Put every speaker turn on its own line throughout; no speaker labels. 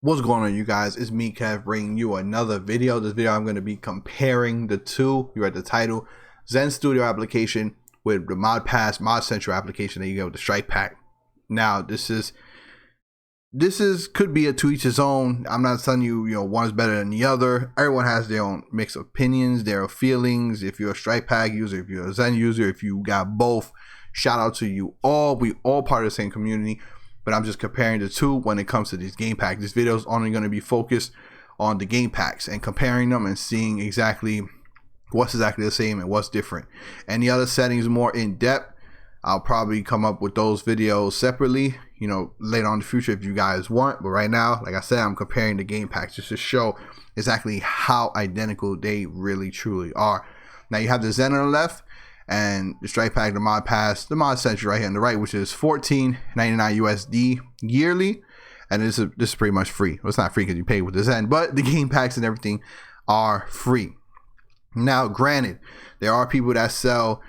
What's going on, you guys? It's me, Kev, bringing you another video. This video I'm going to be comparing the two. You read the title, Zen Studio application with the Mod Pass, Mod Central application that you get with the Strike Pack. Now, this is could be a to each his own. I'm not telling you, one is better than the other. Everyone has their own mixed opinions, their feelings. If you're a Strike Pack user, if you're a Zen user, if you got both, shout out to you all. We all part of the same community. But I'm just comparing the two when it comes to these game packs. This video is only going to be focused on the game packs and comparing them and seeing exactly what's exactly the same and what's different. And the other settings more in depth, I'll probably come up with those videos separately, later on in the future if you guys want. But right now, like I said, I'm comparing the game packs just to show exactly how identical they really truly are. Now you have the Zen on the left, and the Strike Pack, the Mod Pass, the Mod Central right here on the right, which is $14.99 USD yearly, and this is pretty much free. Well, it's not free because you pay with the Zen, but the game packs and everything are free. Now, granted, there are people that sell,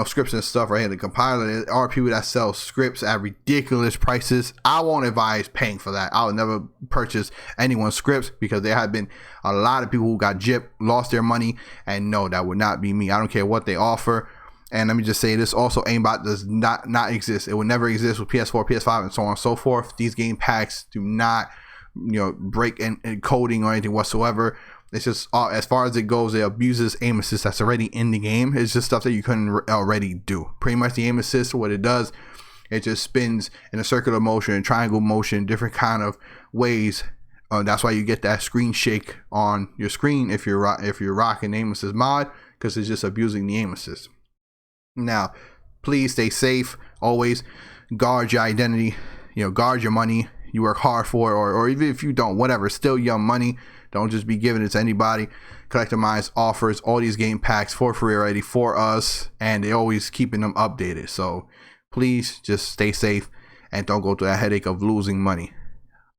scripts and stuff right here. The compiler, there are people that sell scripts at ridiculous prices. I won't advise paying for that. I'll never purchase anyone's scripts because there have been a lot of people who got gypped, lost their money, and no, that would not be me. I don't care what they offer. And let me just say this also, aimbot does not exist. It will never exist with PS4, PS5, and so on and so forth. These game packs do not, break in coding or anything whatsoever. It's just, as far as it goes, it abuses aim assist that's already in the game. It's just stuff that you couldn't already do. Pretty much the aim assist, what it does, it just spins in a circular motion, triangle motion, different kind of ways. That's why you get that screen shake on your screen if you're rocking aim assist mod, because it's just abusing the aim assist. Now, please stay safe. Always guard your identity, guard your money you work hard for, or even if you don't, whatever, still your money. Don't just be giving it to anybody. Collector Minds offers all these game packs for free already for us, and they're always keeping them updated. So please just stay safe and don't go through that headache of losing money,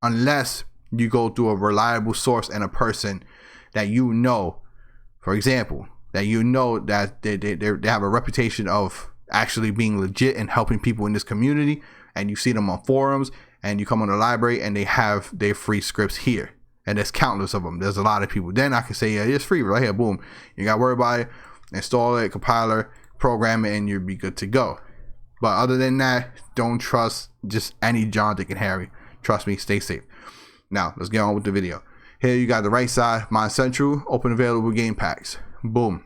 unless you go through a reliable source and a person that for example, that they have a reputation of actually being legit and helping people in this community, and you see them on forums, and you come on the library and they have their free scripts here, and there's countless of them. There's a lot of people. Then I can say, yeah, it's free right here, boom. You got to worry about it, install it, compiler, program it, and you'll be good to go. But other than that, don't trust just any John, Dick, and Harry. Trust me, stay safe. Now let's get on with the video. Here you got the right side, Mod Central, open available game packs. Boom,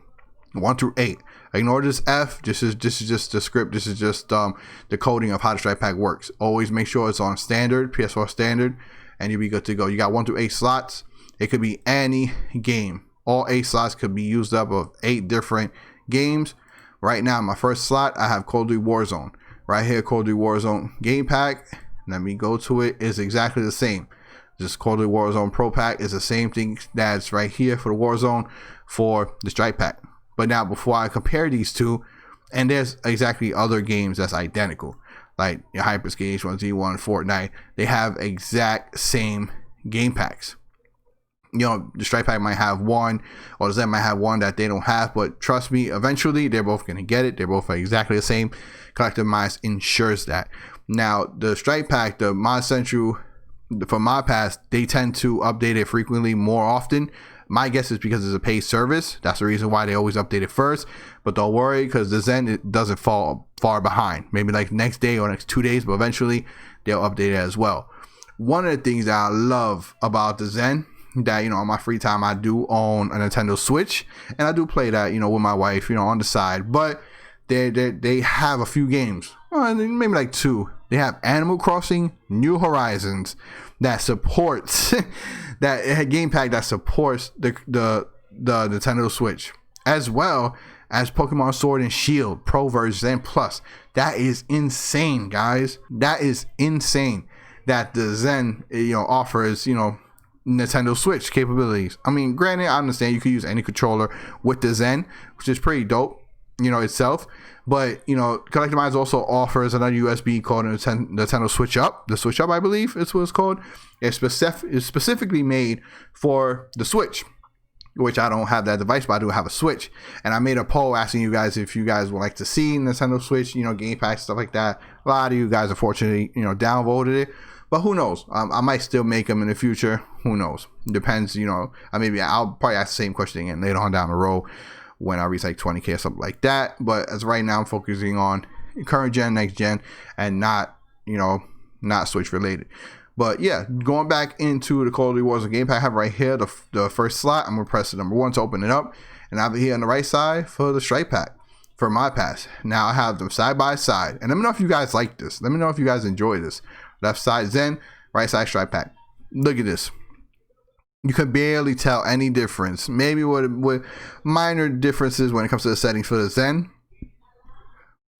1 through 8. Ignore this F. This is just the script. This is just the coding of how the Strike Pack works. Always make sure it's on standard, PS4 standard, and you'll be good to go. You got 1 through 8 slots. It could be any game. All 8 slots could be used up of 8 different games. Right now, my first slot, I have Call of Duty Warzone. Right here, Call of Duty Warzone game pack. Let me go to it. It's exactly the same. Just Call of Duty Warzone Pro Pack is the same thing that's right here for the Warzone for the Strike Pack. But now, before I compare these two, and there's exactly other games that's identical, like your Hyperscape, H1Z1, Fortnite, they have exact same game packs. The Strike Pack might have one, or the Zen might have one that they don't have, but trust me, eventually they're both going to get it. They're both exactly the same. Collector Minds ensures that. Now, the Strike Pack, the Mod Central, for Mod Pass, they tend to update it frequently, more often. My guess is because it's a paid service. That's the reason why they always update it first. But don't worry, because the Zen, it doesn't fall far behind. Maybe like next day or next 2 days, but eventually they'll update it as well. One of the things that I love about the Zen, that on my free time I do own a Nintendo Switch, and I do play that with my wife on the side. But they have a few games, maybe like 2. They have Animal Crossing New Horizons that supports that game pack that supports the Nintendo Switch, as well as Pokemon Sword and Shield Pro version and Plus. That is insane, guys. That is insane that the Zen offers Nintendo Switch capabilities. I mean, granted, I understand you could use any controller with the Zen, which is pretty dope itself. But Collector Minds also offers another USB called Nintendo Switch Up. The Switch Up, I believe, is what it's called. It's specifically made for the Switch, which I don't have that device, but I do have a Switch. And I made a poll asking you guys if you guys would like to see Nintendo Switch, game packs, stuff like that. A lot of you guys, unfortunately, downvoted it. But who knows? I might still make them in the future. Who knows? Depends, you know. I'll probably ask the same question again later on down the road when I reach like 20K or something like that. But as right now, I'm focusing on current gen, next gen, and not, you know, not Switch related. But yeah, going back into the Call of Duty Warzone game pack, I have right here the first slot. I'm gonna press the number 1 to open it up, and I have it here on the right side for the strike pack for my pass. Now I have them side by side, and let me know if you guys like this. Let me know if you guys enjoy this. Left side Zen, right side strike pack. Look at this. You can barely tell any difference. Maybe with minor differences when it comes to the settings for the Zen,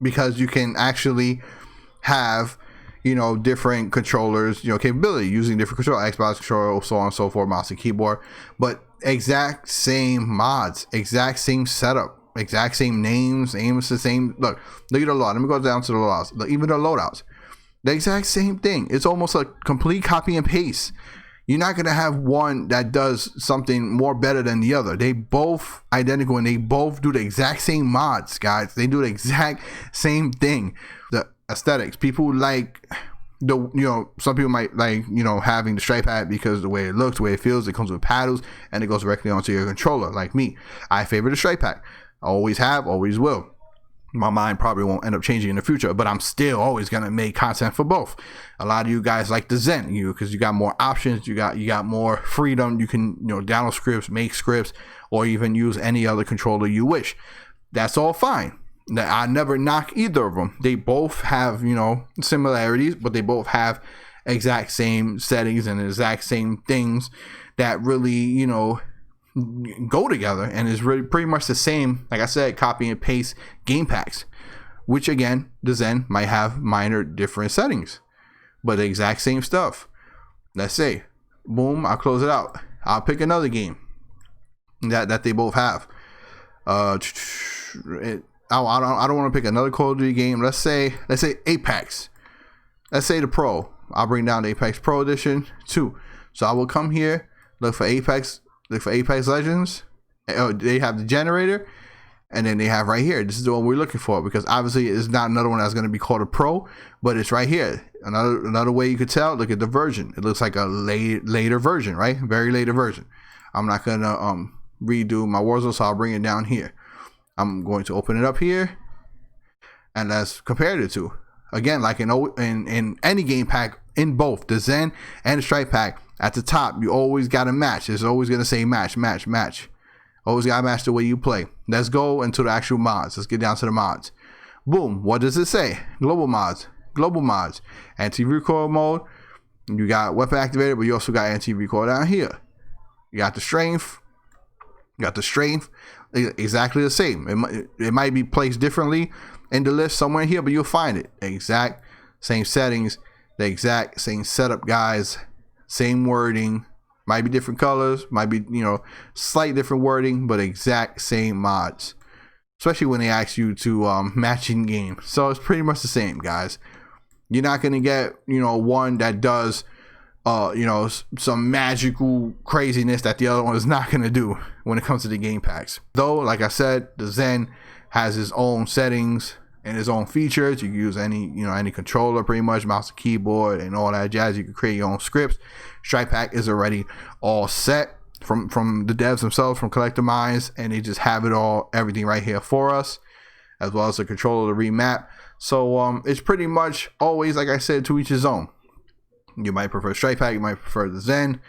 because you can actually have, you know, different controllers, you know, capability using different controller, Xbox controller, so on and so forth, mouse and keyboard, but exact same mods, exact same setup, exact same names, aims the same. Look at the loadout. Let me go down to the loadouts. Look, even the loadouts, the exact same thing. It's almost a complete copy and paste. You're not gonna have one that does something more better than the other. They both identical, and they both do the exact same mods, guys. They do the exact same thing. The aesthetics, people like the, you know, some people might like, you know, having the stripe hat because the way it looks, the way it feels, it comes with paddles, and it goes directly onto your controller. Like me, I favor the stripe hat. I always have, always will. My mind probably won't end up changing in the future, but I'm still always gonna make content for both. A lot of you guys like the Zen, because you got more options, you got more freedom. You can, you know, download scripts, make scripts, or even use any other controller you wish. That's all fine. I never knock either of them. They both have, you know, similarities, but they both have exact same settings and exact same things that really, you know, go together, and is really pretty much the same. Like I said, copy and paste game packs, which again, the Zen might have minor different settings, but the exact same stuff. Let's say, boom, I'll close it out. I'll pick another game that they both have. I don't want to pick another Call of Duty game. Let's say Apex. Let's say the Pro. I'll bring down the Apex Pro Edition 2. So I will come here, look for Apex Legends. They have the generator, and then they have right here. This is the one we're looking for, because obviously it's not another one that's going to be called a Pro, but it's right here. Another way you could tell. Look at the version. It looks like a later version, right? Very later version. I'm not gonna redo my Warzone, so I'll bring it down here. I'm going to open it up here, and let's compare the two. Again, like in any game pack, in both the Zen and the Stripe pack, at the top, you always got to match. It's always going to say match, match, match. Always got to match the way you play. Let's go into the actual mods. Let's get down to the mods. Boom. What does it say? Global mods. Global mods. Anti-recoil mode. You got weapon activated, but you also got anti-recoil down here. You got the strength. You got the strength. Exactly the same. It might be placed differently in the list somewhere here, but you'll find it. Exact same settings. The exact same setup, guys. Same wording. Might be different colors. Might be, you know, slight different wording, but exact same mods. Especially when they ask you to match in game. So it's pretty much the same, guys. You're not going to get, you know, one that does you know, some magical craziness that the other one is not going to do when it comes to the game packs. Though, like I said, the Zen has its own settings and its own features. You can use any controller, pretty much, mouse and keyboard and all that jazz. You can create your own scripts. Stripe pack is already all set from the devs themselves, from Collector Minds, and they just have it all, everything right here for us, as well as the controller to remap. So it's pretty much always, like I said, to each his own. You might prefer Stripe pack, you might prefer the Zen,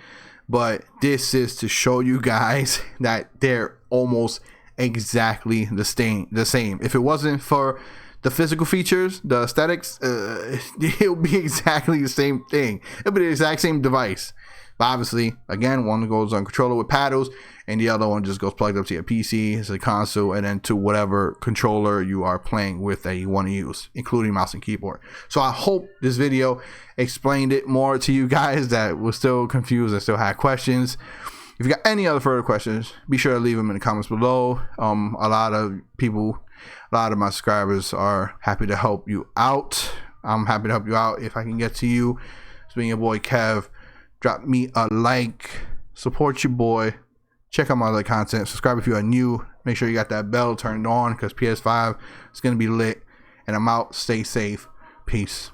but this is to show you guys that they're almost exactly the same. If it wasn't for the physical features, the aesthetics, it would be exactly the same thing. It would be the exact same device. But obviously, again, one goes on controller with paddles, and the other one just goes plugged up to your PC, it's a console, and then to whatever controller you are playing with that you want to use, including mouse and keyboard. So I hope this video explained it more to you guys that were still confused and still had questions. If you got any other further questions, be sure to leave them in the comments below. A lot of my subscribers are happy to help you out. I'm happy to help you out if I can get to you. It's been your boy Kev. Drop me a like, support your boy, check out my other content, subscribe if you are new, make sure you got that bell turned on because PS5 is going to be lit, and I'm out. Stay safe. Peace.